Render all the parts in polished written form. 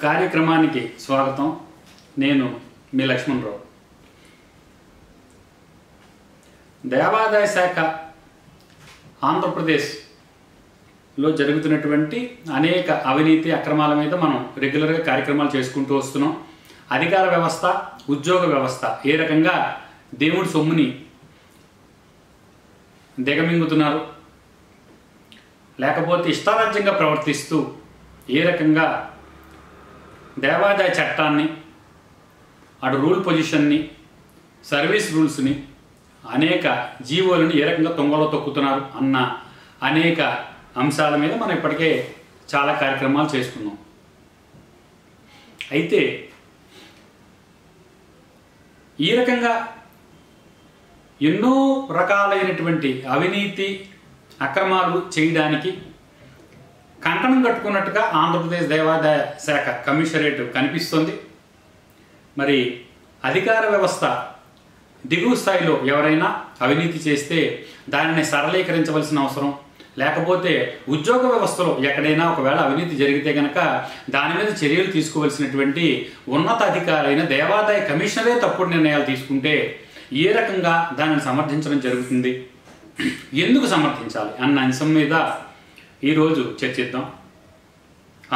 కార్యక్రమానికి స్వాగతం. నేను మీ లక్ష్మణరావు. దేవాదాయ శాఖ ఆంధ్రప్రదేశ్లో జరుగుతున్నటువంటి అనేక అవినీతి అక్రమాల మీద మనం రెగ్యులర్గా కార్యక్రమాలు చేసుకుంటూ వస్తున్నాం. అధికార వ్యవస్థ, ఉద్యోగ వ్యవస్థ ఏ రకంగా దేవుడి సొమ్ముని దిగమింగుతున్నారు, లేకపోతే ఇష్టారాజ్యంగా ప్రవర్తిస్తూ ఏ రకంగా దేవాదాయ చట్టాన్ని, అటు రూల్ పొజిషన్ని, సర్వీస్ రూల్స్ని, అనేక జీవోలను ఏ రకంగా తొంగలో తొక్కుతున్నారు అన్న అనేక అంశాల మీద మనం ఇప్పటికే చాలా కార్యక్రమాలు చేసుకున్నాం. అయితే ఈ రకంగా ఎన్నో రకాలైనటువంటి అవినీతి అక్రమాలు చేయడానికి కంకణం కట్టుకున్నట్టుగా ఆంధ్రప్రదేశ్ దేవాదాయ శాఖ కమిషనరేట్ కనిపిస్తుంది. మరి అధికార వ్యవస్థ దిగువ స్థాయిలో ఎవరైనా అవినీతి చేస్తే దానిని సరళీకరించవలసిన అవసరం, లేకపోతే ఉద్యోగ వ్యవస్థలో ఎక్కడైనా ఒకవేళ అవినీతి జరిగితే కనుక దాని మీద చర్యలు తీసుకోవాల్సినటువంటి ఉన్నతాధికారైన దేవాదాయ కమిషనరే తప్పుడు నిర్ణయాలు తీసుకుంటే ఏ రకంగా దానిని సమర్థించడం జరుగుతుంది, ఎందుకు సమర్థించాలి అన్న అంశం మీద ఈరోజు చర్చిద్దాం.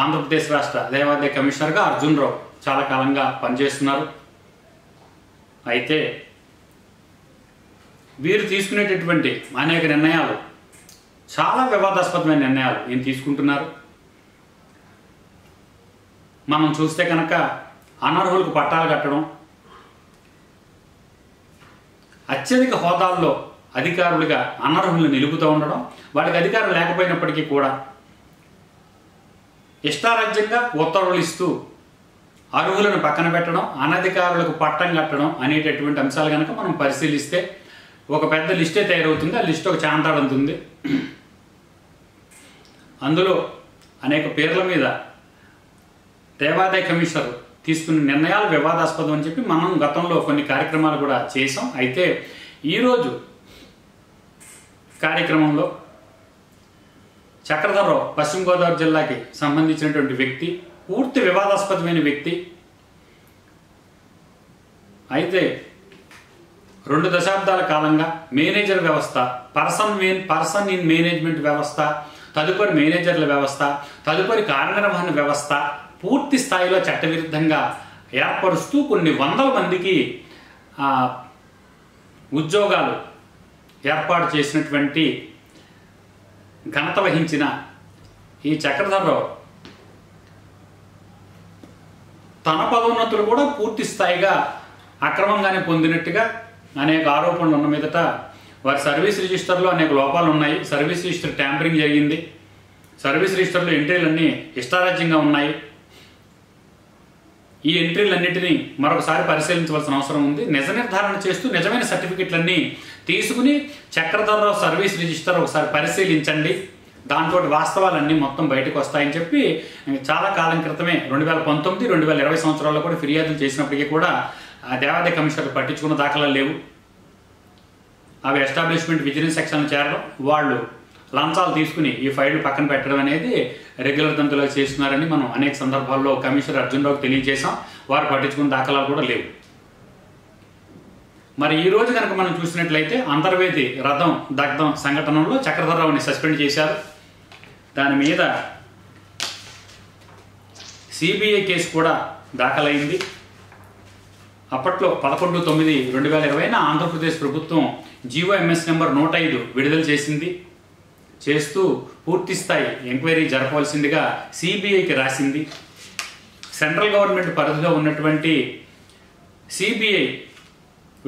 ఆంధ్రప్రదేశ్ రాష్ట్ర దేవాదాయ కమిషనర్గా అర్జున్ రావు చాలా కాలంగా పనిచేస్తున్నారు. అయితే వీరు తీసుకునేటటువంటి అనేక నిర్ణయాలు చాలా వివాదాస్పదమైన నిర్ణయాలు ఈయన తీసుకుంటున్నారు. మనం చూస్తే కనుక అనర్హులకు పట్టాలు కట్టడం, అత్యధిక హోదాల్లో అధికారులుగా అనర్హులను నిలుపుతూ ఉండడం, వాళ్ళకి అధికారం లేకపోయినప్పటికీ కూడా ఇష్టారాజ్యంగా ఉత్తర్వులు ఇస్తూ అర్హులను పక్కన పెట్టడం, అనధికారులకు పట్టం కట్టడం అనేటటువంటి అంశాలు కనుక మనం పరిశీలిస్తే ఒక పెద్ద లిస్టే తయారవుతుంది. ఆ లిస్ట్ ఒక చాంతాడంతుంది. అందులో అనేక పేర్ల మీద దేవాదాయ కమిషనర్ తీసుకున్న నిర్ణయాలు వివాదాస్పదం అని చెప్పి మనం గతంలో కొన్ని కార్యక్రమాలు కూడా చేసాం. అయితే ఈరోజు కార్యక్రమంలో చక్రధర్రావు పశ్చిమ గోదావరి జిల్లాకి సంబంధించినటువంటి వ్యక్తి, పూర్తి వివాదాస్పదమైన వ్యక్తి. అయితే 2 దశాబ్దాల కాలంగా మేనేజర్ వ్యవస్థ, పర్సన్ ఇన్ మేనేజ్మెంట్ వ్యవస్థ, తదుపరి మేనేజర్ల వ్యవస్థ, తదుపరి కార్యనిర్వహణ వ్యవస్థ పూర్తి స్థాయిలో చట్టవిరుద్ధంగా ఏర్పరుస్తూ కొన్ని వందల మందికి ఉద్యోగాలు ఏర్పాటు చేసినటువంటి ఘనత వహించిన ఈ చక్రధర్రావు తన పదోన్నతులు కూడా పూర్తి స్థాయిగా అక్రమంగానే పొందినట్టుగా అనేక ఆరోపణలు ఉన్న మీదట వారి సర్వీస్ రిజిస్టర్లో అనేక లోపాలు ఉన్నాయి. సర్వీస్ రిజిస్టర్ ట్యాంపరింగ్ జరిగింది. సర్వీస్ రిజిస్టర్లో ఎంట్రీలన్నీ ఇష్టారాజ్యంగా ఉన్నాయి. ఈ ఎంట్రీలన్నింటినీ మరొకసారి పరిశీలించవలసిన అవసరం ఉంది. నిజ నిర్ధారణ చేస్తూ నిజమైన సర్టిఫికెట్లన్నీ తీసుకుని చక్రధర్రావు సర్వీస్ రిజిస్టర్ ఒకసారి పరిశీలించండి, దాంట్లో వాస్తవాలన్నీ మొత్తం బయటకు వస్తాయని చెప్పి చాలా కాలం క్రితమే 2019, 2020 సంవత్సరాల్లో కూడా ఫిర్యాదులు చేసినప్పటికీ కూడా దేవాదాయ కమిషనర్ పట్టించుకున్న దాఖలాలు లేవు. అవి ఎస్టాబ్లిష్మెంట్ విజిలెన్స్ సెక్షన్లో చేరడం, వాళ్ళు లంచాలు తీసుకుని ఈ ఫైళ్లు పక్కన పెట్టడం అనేది రెగ్యులర్ తంతులో చేస్తున్నారని మనం అనేక సందర్భాల్లో కమిషనర్ అర్జున్ రావుకి తెలియజేశాం. వారు పట్టించుకున్న దాఖలాలు కూడా లేవు. మరి ఈ రోజు కనుక మనం చూసినట్లయితే అంతర్వేది రథం దగ్ధం సంఘటనలో చక్రధర్రావుని సస్పెండ్ చేశారు. దాని మీద సిబిఐ కేసు కూడా దాఖలైంది. అప్పట్లో 11/9/2020 ఆంధ్రప్రదేశ్ ప్రభుత్వం జీవోఎంఎస్ నెంబర్ 105 విడుదల చేస్తూ పూర్తి స్థాయి ఎంక్వైరీ జరపవలసిందిగా సిబిఐకి రాసింది. సెంట్రల్ గవర్నమెంట్ పరిధిలో ఉన్నటువంటి సిబిఐ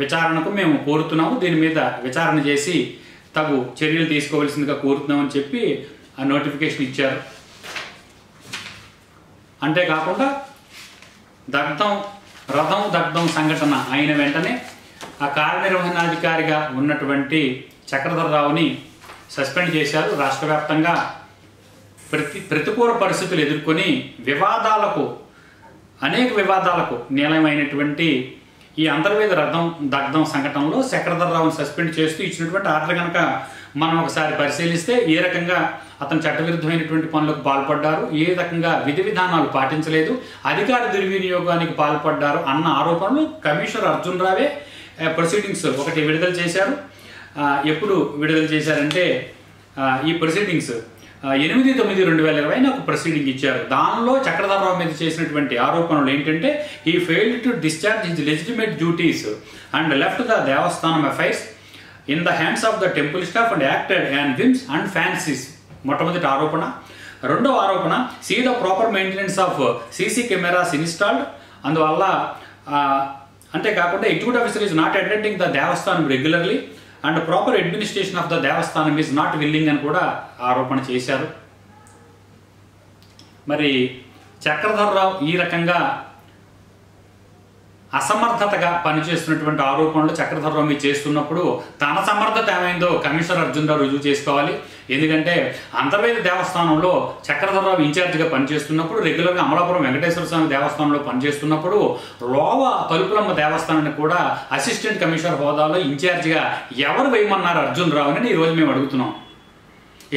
విచారణకు మేము కోరుతున్నాము, దీని మీద విచారణ చేసి తగు చర్యలు తీసుకోవాల్సిందిగా కోరుతున్నామని చెప్పి ఆ నోటిఫికేషన్ ఇచ్చారు. అంతేకాకుండా రథం దగ్ధం సంఘటన అయిన వెంటనే ఆ కార్యనిర్వహణాధికారిగా ఉన్నటువంటి చక్రధర్రావుని సస్పెండ్ చేశారు. రాష్ట్ర వ్యాప్తంగా ప్రతికూల పరిస్థితులు ఎదుర్కొని అనేక వివాదాలకు నిలయమైనటువంటి ఈ అంతర్వేద దగ్ధం సంఘటనలో చక్రధర్రావుని సస్పెండ్ చేస్తూ ఇచ్చినటువంటి ఆర్డర్ కనుక మనం ఒకసారి పరిశీలిస్తే ఏ రకంగా అతను చట్టవిరుద్ధమైనటువంటి పనులకు పాల్పడ్డారు, ఏ రకంగా విధి విధానాలు పాటించలేదు, అధికార దుర్వినియోగానికి పాల్పడ్డారు అన్న ఆరోపణలు కమిషనర్ అర్జున్ రావే ప్రొసీడింగ్స్ ఒకటి విడుదల చేశారు. ఎప్పుడు విడుదల చేశారంటే ఈ ప్రొసీడింగ్స్ 8/9/2020 ఒక ప్రొసీడింగ్ ఇచ్చారు. దానిలో చక్రధర్రావు మీద చేసినటువంటి ఆరోపణలు ఏంటంటే ఈ failed to discharge his legitimate duties and left the devasthanam affairs in the hands of the temple staff and acted and whims and fancies. మొట్టమొదటి ఆరోపణ. రెండవ ఆరోపణ see the proper maintenance of CC cameras installed. అందువల్ల అంతేకాకుండా executive officer is not attending the devasthanam regularly and proper administration of the devasthanam is not willing అని కూడా ఆరోపణ చేశారు. మరి చక్రధర్రావు ఈ రకంగా అసమర్థతగా పనిచేస్తున్నటువంటి ఆరోపణలు చక్రధర్రావు మీద చేస్తున్నప్పుడు తన సమర్థత ఏమైందో కమిషనర్ అర్జున్ రావు రుజువు చేసుకోవాలి. ఎందుకంటే అంతర్వేద దేవస్థానంలో చక్రధర్రావు ఇన్ఛార్జిగా పనిచేస్తున్నప్పుడు, రెగ్యులర్గా అమలాపురం వెంకటేశ్వర స్వామి దేవస్థానంలో పనిచేస్తున్నప్పుడు, లోవ తలుపులమ్మ దేవస్థానాన్ని కూడా అసిస్టెంట్ కమిషనర్ హోదాలో ఇన్ఛార్జిగా ఎవరు వేయమన్నారు అర్జున్ రావు అని ఈరోజు మేము అడుగుతున్నాం.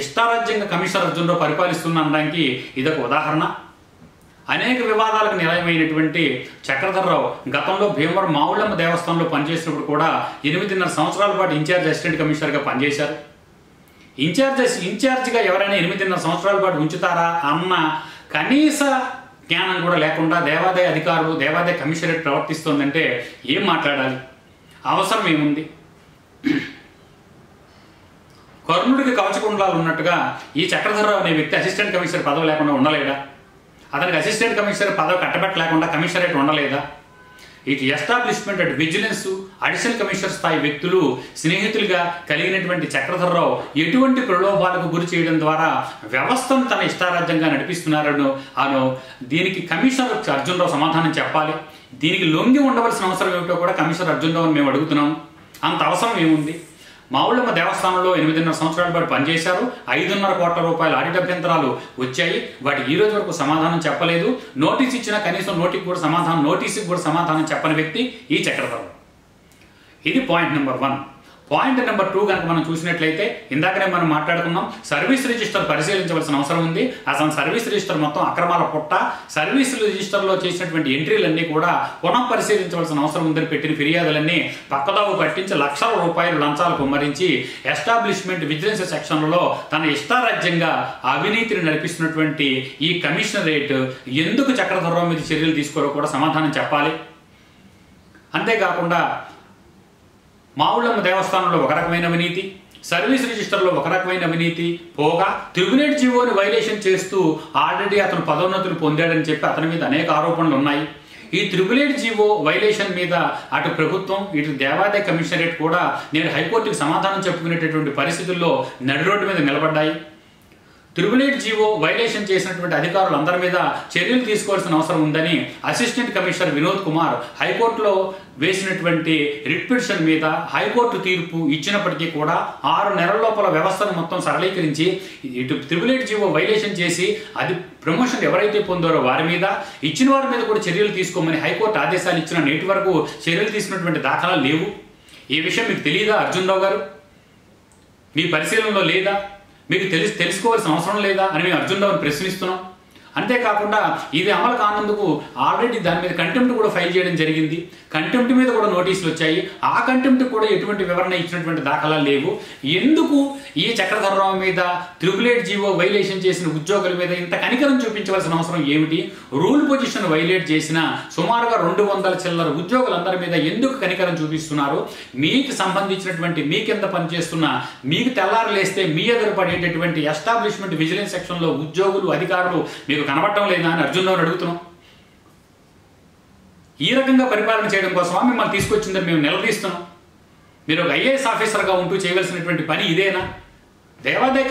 ఇష్టారాజ్యంగా కమిషనర్ అర్జున్ రావు పరిపాలిస్తున్నడానికి ఇదొక ఉదాహరణ. అనేక వివాదాలకు నిలయమైనటువంటి చక్రధర్రావు గతంలో భీమవరం మావుళ్ళమ్మ దేవస్థానంలో పనిచేసినప్పుడు కూడా 8.5 సంవత్సరాల పాటు ఇన్ఛార్జ్ అసిస్టెంట్ కమిషనర్గా పనిచేశారు. ఇన్ఛార్జిగా ఎవరైనా 8.5 సంవత్సరాల పాటు ఉంచుతారా అన్న కనీస జ్ఞానం కూడా లేకుండా దేవాదాయ అధికారులు, దేవాదాయ కమిషనరేట్ ప్రవర్తిస్తోందంటే ఏం మాట్లాడాలి? అవసరం ఏముంది? కర్ణుడికి కవచకుండాలు ఉన్నట్టుగా ఈ చక్రధర్రావు అనే వ్యక్తి అసిస్టెంట్ కమిషనర్ పదవి లేకుండా ఉండలేదా? అతనికి అసిస్టెంట్ కమిషనర్ పదవి కట్టబెట్టలేకుండా కమిషనరేట్ ఉండలేదా? ఇటు ఎస్టాబ్లిష్మెంట్ అటు విజిలెన్స్ అడిషనల్ కమిషనర్ స్థాయి వ్యక్తులు స్నేహితులుగా కలిగినటువంటి చక్రధర్రావు ఎటువంటి ప్రలోభాలకు గురి చేయడం ద్వారా వ్యవస్థను తన ఇష్టారాజ్యంగా నడిపిస్తున్నారను దీనికి కమిషనర్ అర్జున్ రావు సమాధానం చెప్పాలి. దీనికి లొంగి ఉండవలసిన అవసరం ఏమిటో కూడా కమిషనర్ అర్జున్ రావు మేము అడుగుతున్నాం. అంత అవసరం ఏముంది? మావుళ్ళమ్మ దేవస్థానంలో 8.5 సంవత్సరాల పాటు పనిచేశారు. 5.5 కోట్ల రూపాయల ఆడిట్ అభ్యంతరాలు వచ్చాయి. వాటికి ఈ రోజు వరకు సమాధానం చెప్పలేదు. నోటీస్ ఇచ్చినా కనీసం నోటీస్కి కూడా సమాధానం చెప్పని వ్యక్తి ఈ చక్రధర్రావు. ఇది పాయింట్ నెంబర్ 1. పాయింట్ నెంబర్ 2 కనుక మనం చూసినట్లయితే ఇందాకనే మనం మాట్లాడుకున్నాం, సర్వీస్ రిజిస్టర్ పరిశీలించవలసిన అవసరం ఉంది. అసలు సర్వీస్ రిజిస్టర్ మొత్తం అక్రమాల పుట్ట. సర్వీస్ రిజిస్టర్లో చేసినటువంటి ఎంట్రీలన్నీ కూడా పునః పరిశీలించవలసిన అవసరం ఉందని పెట్టిన ఫిర్యాదులన్నీ పక్కదావు పట్టించి లక్షల రూపాయలు లంచాలు కుమ్మరించి ఎస్టాబ్లిష్మెంట్ విజిలెన్స్ సెక్షన్లలో తన ఇష్టారాజ్యంగా అవినీతిని నడిపిస్తున్నటువంటి ఈ కమిషనరేట్ ఎందుకు చక్రధర్రావు మీద చర్యలు తీసుకోరో కూడా సమాధానం చెప్పాలి. అంతేకాకుండా మావుళ్ళమ్మ దేవస్థానంలో ఒక రకమైన అవినీతి, సర్వీస్ రిజిస్టర్లో ఒక రకమైన అవినీతి పోగా ట్రిబ్యునల్ జీవోని వైలేషన్ చేస్తూ ఆల్రెడీ అతను పదోన్నతులు పొందాడని చెప్పి అతని మీద అనేక ఆరోపణలు ఉన్నాయి. ఈ ట్రిబ్యునల్ జీవో వైలేషన్ మీద అటు ప్రభుత్వం ఇటు దేవాదాయ కమిషనరేట్ కూడా నేను హైకోర్టుకి సమాధానం చెప్పుకునేటటువంటి పరిస్థితుల్లో నడి రోడ్డు మీద నిలబడ్డాయి. ట్రిబ్యునల్ జీవో వైలేషన్ చేసినటువంటి అధికారులందరి మీద చర్యలు తీసుకోవాల్సిన అవసరం ఉందని అసిస్టెంట్ కమిషనర్ వినోద్ కుమార్ హైకోర్టులో వేసినటువంటి రిట్ పిటిషన్ మీద హైకోర్టు తీర్పు ఇచ్చినప్పటికీ కూడా 6 నెలల లోపల వ్యవస్థను మొత్తం సరళీకరించి ఇటు ట్రిబ్యునల్ జీవో వైలేషన్ చేసి అది ప్రమోషన్ ఎవరైతే పొందారో వారి మీద, ఇచ్చిన వారి మీద కూడా చర్యలు తీసుకోమని హైకోర్టు ఆదేశాలు ఇచ్చిన నేటి వరకు చర్యలు తీసుకున్నటువంటి దాఖలాలు లేవు. ఈ విషయం మీకు తెలియదా అర్జున్ రావు గారు? మీ పరిశీలనలో లేదా? మీకు తెలుసుకోవాల్సిన అవసరం లేదా అని మేము అర్జున్ రావుని ప్రశ్నిస్తున్నాం. అంతేకాకుండా ఇది అమలు కానందుకు ఆల్రెడీ దాని మీద కంటెంప్ట్ కూడా ఫైల్ చేయడం జరిగింది. కంటెంప్ట్ మీద కూడా నోటీసులు వచ్చాయి. ఆ కంటెంప్ట్ కూడా ఎటువంటి వివరణ ఇచ్చినటువంటి దాఖలాలు లేవు. ఎందుకు ఈ చక్రధర్రావు మీద ట్రిబ్యునల్ జీవో వైలేషన్ చేసిన ఉద్యోగుల మీద ఇంత కనికరం చూపించవలసిన అవసరం ఏమిటి? రూల్ పొజిషన్ వైలేట్ చేసిన సుమారుగా 200 చిల్లర ఉద్యోగులందరి మీద ఎందుకు కనికరం చూపిస్తున్నారు? మీకు సంబంధించినటువంటి మీ కింద పనిచేస్తున్న మీకు తెల్లారులేస్తే మీ ఎదురు పడేటటువంటి ఎస్టాబ్లిష్మెంట్ విజిలెన్స్ సెక్షన్లో ఉద్యోగులు అధికారులు మీకు కనబడటం లేదా అని అర్జున్ రావుని అడుగుతున్నాం. ఈ రకంగా పరిపాలన చేయడం కోసమా మిమ్మల్ని తీసుకొచ్చిందని మేము నిలదీస్తున్నాం. మీరు ఒక ఐఏఎస్ ఆఫీసర్గా ఉంటూ చేయవలసినటువంటి పని ఇదేనా? దేవాదాయ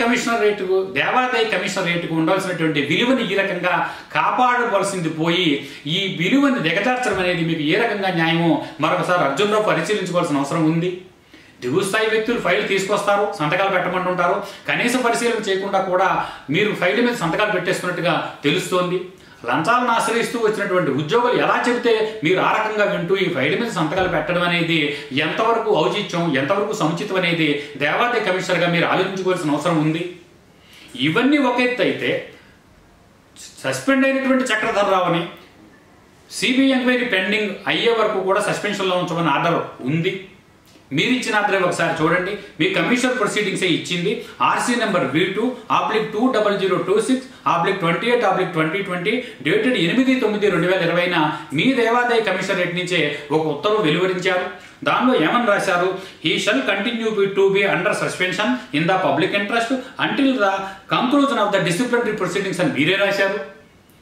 కమిషనరేట్కు ఉండాల్సినటువంటి విలువని ఈ రకంగా కాపాడవలసింది పోయి ఈ విలువని దిగజార్చడం అనేది మీకు ఏ రకంగా న్యాయమో మరొకసారి అర్జున్ రావు పరిశీలించుకోవాల్సిన అవసరం ఉంది. దిగువ స్థాయి వ్యక్తులు ఫైల్ తీసుకొస్తారు, సంతకాలు పెట్టమంటుంటారు. కనీస పరిశీలన చేయకుండా కూడా మీరు ఫైల్ మీద సంతకాలు పెట్టేస్తున్నట్టుగా తెలుస్తోంది. లంచాలను ఆశ్రయిస్తూ వచ్చినటువంటి ఉద్యోగులు ఎలా చెబితే మీరు ఆ రకంగా వింటూ ఈ ఫైల్ మీద సంతకాలు పెట్టడం అనేది ఎంతవరకు ఔచిత్యం, ఎంతవరకు సముచితం అనేది దేవాదాయ కమిషనర్గా మీరు ఆలోచించుకోవాల్సిన అవసరం ఉంది. ఇవన్నీ ఒక ఎత్తు అయితే, సస్పెండ్ అయినటువంటి చక్రధర్రావుని సిబిఐ ఎంక్వైరీ పెండింగ్ అయ్యే వరకు కూడా సస్పెన్షన్లో ఉంచమని ఆర్డర్ ఉంది. మీరు ఇచ్చిన ఆర్డర్ ఒకసారి చూడండి. మీ కమిషనర్ ప్రొసీడింగ్స్ ఇచ్చింది ఆర్సీ నెంబర్ V2/20026/28/2020 డేటెడ్ 8/9/2020 మీ దేవాదాయ కమిషనరేట్ నుంచే ఒక ఉత్తర్వు వెలువరించారు. దానిలో ఏమని రాశారు? He shall continue to be under suspension in the public interest until the conclusion of the disciplinary proceedings అని మీరే రాశారు.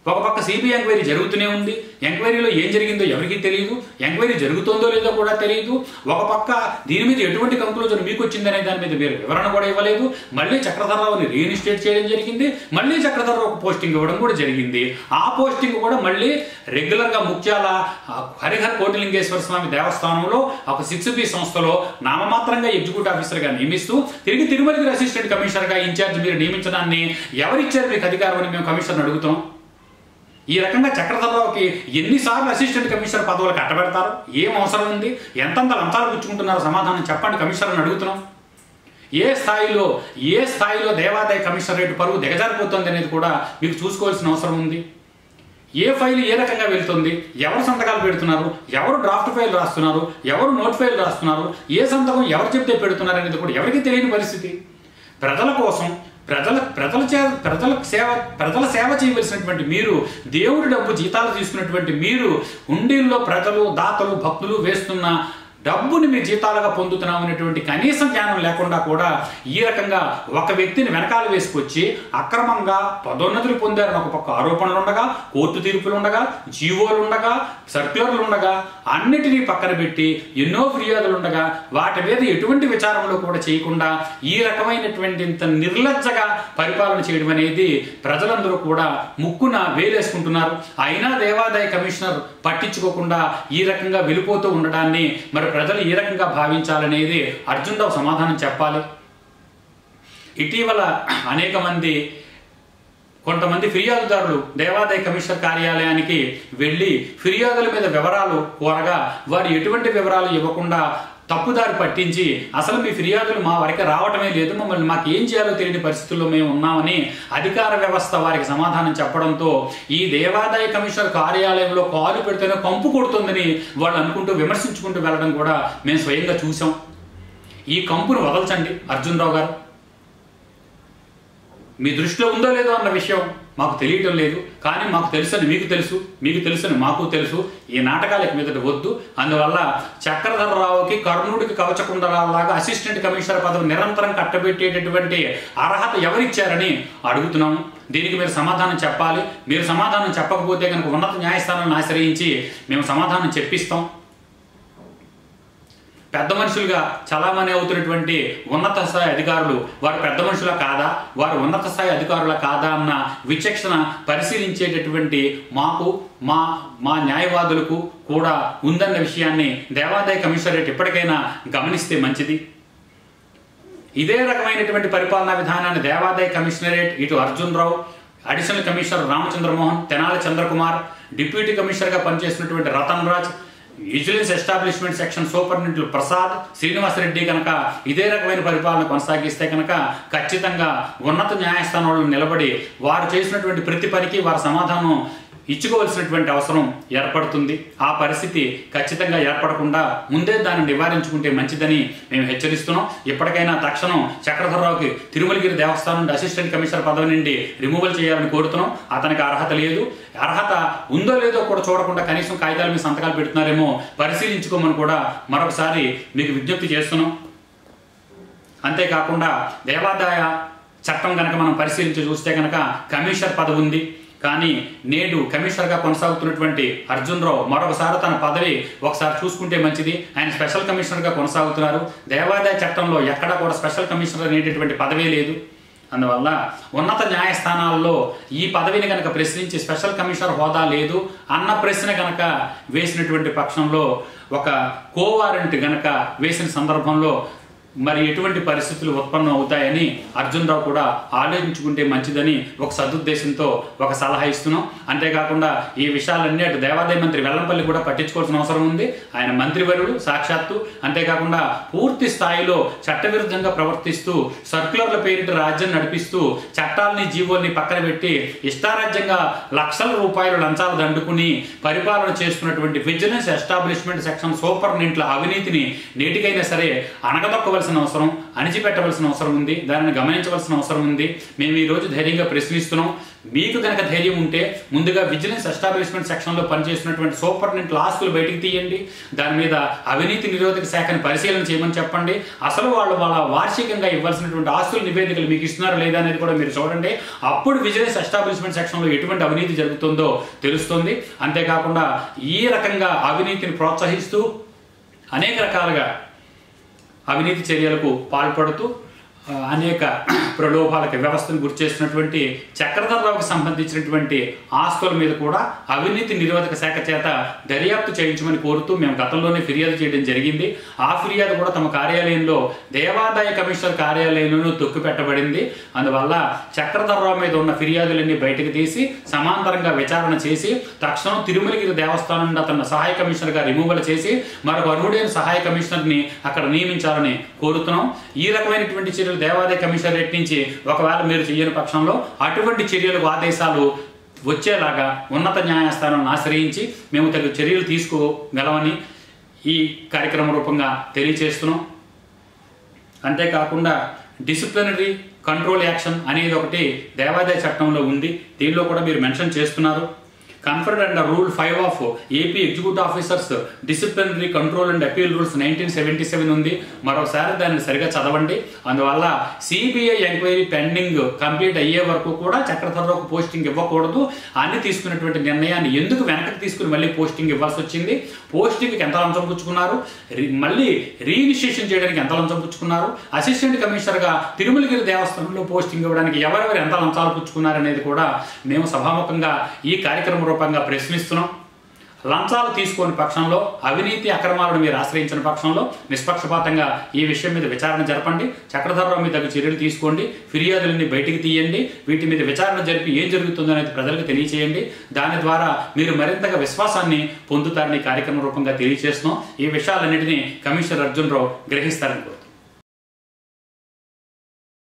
ఒక పక్క సిబిఐ ఎంక్వైరీ జరుగుతూనే ఉంది. ఎంక్వైరీలో ఏం జరిగిందో ఎవరికీ తెలియదు, ఎంక్వైరీ జరుగుతుందో లేదో కూడా తెలియదు. ఒక పక్క దీని మీద ఎటువంటి కంక్లూజన్ మీకు వచ్చిందనే దాని మీద మీరు వివరణ కూడా ఇవ్వలేదు. మళ్ళీ చక్రధర్రావుని రీఇన్స్టేట్ చేయడం జరిగింది. మళ్ళీ చక్రధర్రావుకు పోస్టింగ్ ఇవ్వడం కూడా జరిగింది. ఆ పోస్టింగ్ కూడా మళ్ళీ రెగ్యులర్గా ముత్యాల హరిహర కోటిలింగేశ్వర స్వామి దేవస్థానంలో ఒక 6B సంస్థలో నామమాత్రంగా ఎగ్జిక్యూటివ్ ఆఫీసర్గా నియమిస్తూ తిరిగి తిరుమలగిరి అసిస్టెంట్ కమిషనర్గా ఇన్ఛార్జ్ మీరు నియమించడాన్ని ఎవరిచ్చారు మీకు అధికారం అని మేము కమిషనర్ అడుగుతాం. ఈ రకంగా చక్రధర్రావుకి ఎన్నిసార్లు అసిస్టెంట్ కమిషనర్ పదవులు కట్టబెడతారు? ఏం అవసరం ఉంది? ఎంతంత లంచాలు పుచ్చుకుంటున్నారో సమాధానం చెప్పండి కమిషనర్ని అడుగుతున్నాం. ఏ స్థాయిలో దేవాదాయ కమిషనరేట్ పరువు దిగజారిపోతుంది అనేది కూడా మీకు చూసుకోవాల్సిన అవసరం ఉంది. ఏ ఫైల్ ఏ రకంగా వెళ్తుంది, ఎవరు సంతకాలు పెడుతున్నారు, ఎవరు డ్రాఫ్ట్ ఫైల్ రాస్తున్నారు, ఎవరు నోట్ ఫైల్ రాస్తున్నారు, ఏ సంతకం ఎవరు చెప్తే పెడుతున్నారు అనేది కూడా ఎవరికి తెలియని పరిస్థితి. ప్రజల కోసం ప్రజల సేవ చేయవలసినటువంటి మీరు, దేవుడి డబ్బు జీతాలు తీసుకున్నటువంటి మీరు, హుండీల్లో ప్రజలు దాతలు భక్తులు వేస్తున్న డబ్బుని మీరు జీతాలుగా పొందుతున్నామనేటువంటి కనీస జ్ఞానం లేకుండా కూడా ఈ రకంగా ఒక వ్యక్తిని వెనకాల వేసుకొచ్చి అక్రమంగా పదోన్నతులు పొందారని ఒక పక్క ఆరోపణలు ఉండగా, కోర్టు తీర్పులు ఉండగా, జీవోలు ఉండగా, సర్క్యులర్లు ఉండగా, అన్నిటినీ పక్కన పెట్టి ఎన్నో ఫిర్యాదులు ఉండగా వాటి మీద ఎటువంటి విచారణలు కూడా చేయకుండా ఈ రకమైనటువంటి ఇంత నిర్లజ్జగా పరిపాలన చేయడం అనేది ప్రజలందరూ కూడా ముక్కున వేలేసుకుంటున్నారు. అయినా దేవాదాయ కమిషనర్ పట్టించుకోకుండా ఈ రకంగా వెళ్ళిపోతూ ఉండడాన్ని మరి ప్రజలు ఏ రకంగా భావించాలనేది అర్జున్ రావు సమాధానం చెప్పాలి. ఇటీవల కొంతమంది ఫిర్యాదుదారులు దేవాదాయ కమిషనర్ కార్యాలయానికి వెళ్ళి ఫిర్యాదుల మీద వివరాలు కోరగా వారు ఎటువంటి వివరాలు ఇవ్వకుండా తప్పుదారి పట్టించి అసలు మీ ఫిర్యాదులు మా వరకు రావటమే లేదు, మమ్మల్ని మాకు ఏం చేయాలో తెలియని పరిస్థితుల్లో మేము ఉన్నామని అధికార వ్యవస్థ వారికి సమాధానం చెప్పడంతో ఈ దేవాదాయ కమిషనర్ కార్యాలయంలో కాలు పెడితేనే కంపు కొడుతుందని వాళ్ళు అనుకుంటూ విమర్శించుకుంటూ వెళ్ళడం కూడా మేము స్వయంగా చూసాం. ఈ కంపును వదల్చండి అర్జున్ రావు గారు. మీ దృష్టిలో ఉందో లేదో అన్న విషయం మాకు తెలియటం లేదు, కానీ మాకు తెలుసని మీకు తెలుసు, మీకు తెలుసని మాకు తెలుసు. ఈ నాటకాలకి మీదట వద్దు. అందువల్ల చక్రధర్రావుకి కర్ణుడికి కవచకుండలాగా అసిస్టెంట్ కమిషనర్ పదవి నిరంతరం కట్టబెట్టేటటువంటి అర్హత ఎవరిచ్చారని అడుగుతున్నాము. దీనికి మీరు సమాధానం చెప్పాలి. మీరు సమాధానం చెప్పకపోతే కనుక ఉన్నత న్యాయస్థానాన్ని ఆశ్రయించి మేము సమాధానం చెప్పిస్తాం. పెద్ద మనుషులుగా చలామణి అవుతున్నటువంటి ఉన్నత స్థాయి అధికారులు వారు పెద్ద మనుషులా కాదా, వారు ఉన్నత స్థాయి అధికారులా కాదా అన్న విచక్షణ పరిశీలించేటటువంటి మాకు మా న్యాయవాదులకు కూడా ఉందన్న విషయాన్ని దేవాదాయ కమిషనరేట్ ఇప్పటికైనా గమనిస్తే మంచిది. ఇదే రకమైనటువంటి పరిపాలనా విధానాన్ని దేవాదాయ కమిషనరేట్ ఇటు Arjun Rao, additional commissioner Ramachandramohan, Tenali Chandrakumar, deputy కమిషనర్గా పనిచేసినటువంటి Ratan Raj, vigilance establishment section superintendent Prasad, Srinivasareddy కనుక ఇదే రకమైన పరిపాలన కొనసాగిస్తే కనుక ఖచ్చితంగా ఉన్నత న్యాయస్థానంలో నిలబడి వారు చేసినటువంటి ప్రతి పనికి వారి సమాధానం ఇచ్చుకోవాల్సినటువంటి అవసరం ఏర్పడుతుంది. ఆ పరిస్థితి ఖచ్చితంగా ఏర్పడకుండా ముందే దాన్ని నివారించుకుంటే మంచిదని మేము హెచ్చరిస్తున్నాం. ఇప్పటికైనా తక్షణం చక్రధర్రావుకి తిరుమలగిరి దేవస్థానం నుండి అసిస్టెంట్ కమిషనర్ పదవి నుండి రిమూవల్ చేయాలని కోరుతున్నాం. అతనికి అర్హత లేదు. అర్హత ఉందో లేదో కూడా చూడకుండా కనీసం కాగితాల మీద సంతకాలు పెడుతున్నారేమో పరిశీలించుకోమని కూడా మరొకసారి మీకు విజ్ఞప్తి చేస్తున్నాం. అంతేకాకుండా దేవాదాయ చట్టం కనుక మనం పరిశీలించి చూస్తే కనుక కమిషనర్ పదవి ఉంది. కానీ నేడు కమిషనర్గా కొనసాగుతున్నటువంటి అర్జున్ రావు మరొకసారి తన పదవి ఒకసారి చూసుకుంటే మంచిది. ఆయన స్పెషల్ కమిషనర్గా కొనసాగుతున్నారు. దేవాదాయ చట్టంలో ఎక్కడా కూడా స్పెషల్ కమిషనర్ అనేటటువంటి పదవే లేదు. అందువల్ల ఉన్నత న్యాయస్థానాల్లో ఈ పదవిని కనుక ప్రశ్నించి స్పెషల్ కమిషనర్ హోదా లేదు అన్న ప్రశ్న కనుక వేసినటువంటి పక్షంలో ఒక కోవారెంట్ కనుక వేసిన సందర్భంలో మరి ఎటువంటి పరిస్థితులు ఉత్పన్నం అవుతాయని అర్జున్ రావు కూడా ఆలోచించుకుంటే మంచిదని ఒక సదుద్దేశంతో ఒక సలహా ఇస్తున్నాం. అంతేకాకుండా ఈ విషయాలన్నీ అటు దేవాదాయ మంత్రి వెల్లంపల్లి కూడా పట్టించుకోవాల్సిన అవసరం ఉంది. ఆయన మంత్రివర్యుడు సాక్షాత్తు. అంతేకాకుండా పూర్తి స్థాయిలో చట్టవిరుద్ధంగా ప్రవర్తిస్తూ సర్క్యులర్ల పేరిట రాజ్యం నడిపిస్తూ చట్టాలని జీవోల్ని పక్కన పెట్టి ఇష్టారాజ్యంగా లక్షల రూపాయలు లంచాలు దండుకుని పరిపాలన చేస్తున్నటువంటి విజిలెన్స్ ఎస్టాబ్లిష్మెంట్ సెక్షన్ సూపరింటెండెంట్ల అవినీతిని నేటికైనా సరే అణగదొక్కవలసిన అవసరం, అణిచిపెట్టవలసిన అవసరం ఉంది. దానిని గమనించవలసిన అవసరం ఉంది. మేము ఈరోజు ధైర్యంగా ప్రశ్నిస్తున్నాం. మీకు కనుక ధైర్యం ఉంటే ముందుగా విజిలెన్స్ ఎస్టాబ్లిష్మెంట్ సెక్షన్లో పనిచేస్తున్నటువంటి సూపరింటెండెంట్ల ఆస్తులు బయటికి తీయండి. దాని మీద అవినీతి నిరోధక శాఖను పరిశీలన చేయమని చెప్పండి. అసలు వాళ్ళ వార్షికంగా ఇవ్వాల్సినటువంటి ఆస్తుల నివేదికలు మీకు ఇస్తున్నారా లేదా అనేది కూడా మీరు చూడండి. అప్పుడు విజిలెన్స్ ఎస్టాబ్లిష్మెంట్ సెక్షన్లో ఎటువంటి అవినీతి జరుగుతుందో తెలుస్తుంది. అంతేకాకుండా ఈ రకంగా అవినీతిని ప్రోత్సహిస్తూ అనేక రకాలుగా అవినీతి చర్యలకు పాల్పడుతూ అనేక ప్రలోభాలకు వ్యవస్థను గురి చేసినటువంటి చక్రధర్రావుకి సంబంధించినటువంటి ఆస్తుల మీద కూడా అవినీతి నిరోధక శాఖ చేత దర్యాప్తు చేయించమని కోరుతూ మేము గతంలోనే ఫిర్యాదు చేయడం జరిగింది. ఆ ఫిర్యాదు కూడా తమ కార్యాలయంలో దేవాదాయ కమిషనర్ కార్యాలయంలోనూ తొక్కిపెట్టబడింది. అందువల్ల చక్రధర్రావు మీద ఉన్న ఫిర్యాదులన్నీ బయటకు తీసి సమాంతరంగా విచారణ చేసి తక్షణం తిరుమలగిరి దేవస్థానం నుండి అతను సహాయ కమిషనర్గా రిమూవల్ చేసి మరొక అర్హుడైన సహాయ కమిషనర్ని అక్కడ నియమించాలని కోరుతున్నాం. ఈ రకమైనటువంటి చర్యలు దేవాదాయ కమిషనరేట్ నుంచి ఒకవేళ మీరు చేయని పక్షంలో అటువంటి చర్యలకు ఆదేశాలు వచ్చేలాగా ఉన్నత న్యాయస్థానాలను ఆశ్రయించి మేము తగు చర్యలు తీసుకోగలమని ఈ కార్యక్రమం రూపంగా తెలియజేస్తున్నాం. అంతేకాకుండా డిసిప్లినరీ కంట్రోల్ యాక్షన్ అనేది ఒకటి దేవాదాయ చట్టంలో ఉంది. దీనిలో కూడా మీరు మెన్షన్ చేస్తున్నారు. Conferred under rule 5 of AP executive officers disciplinary control and appeal rules 1977 ఉంది. మరోసారి దాన్ని సరిగా చదవండి. అందువల్ల సిబిఐ ఎంక్వైరీ పెండింగ్ కంప్లీట్ అయ్యే వరకు కూడా చక్రధర్రావుకు పోస్టింగ్ ఇవ్వకూడదు అని తీసుకున్నటువంటి నిర్ణయాన్ని ఎందుకు వెనక్కి తీసుకుని మళ్ళీ పోస్టింగ్ ఇవ్వాల్సి వచ్చింది? పోస్టింగ్కి ఎంత లంచం పుచ్చుకున్నారు, మళ్ళీ రీఇనిషియేషన్ చేయడానికి ఎంత లంచం పుచ్చుకున్నారు, అసిస్టెంట్ కమిషనర్గా తిరుమలగిరి దేవస్థానంలో పోస్టింగ్ ఇవ్వడానికి ఎవరెవరు ఎంత లంచాలు పుచ్చుకున్నారు అనేది కూడా మేము సభాముఖంగా ఈ కార్యక్రమం రూపంగా ప్రశ్నిస్తున్నాం. లంచాలు తీసుకోని పక్షంలో, అవినీతి అక్రమాలను మీరు ఆశ్రయించిన పక్షంలో నిష్పక్షపాతంగా ఈ విషయం మీద విచారణ జరపండి. చక్రధర్రావు మీద తగు చర్యలు తీసుకోండి. ఫిర్యాదులన్నీ బయటికి తీయండి. వీటి మీద విచారణ జరిపి ఏం జరుగుతుందో అనేది ప్రజలకు తెలియచేయండి. దాని ద్వారా మీరు మరింతగా విశ్వాసాన్ని పొందుతారని కార్యక్రమం రూపంగా తెలియజేస్తున్నాం. ఈ విషయాలన్నింటినీ కమిషనర్ అర్జున్ రావు గ్రహిస్తారని కోరుతున్నాం.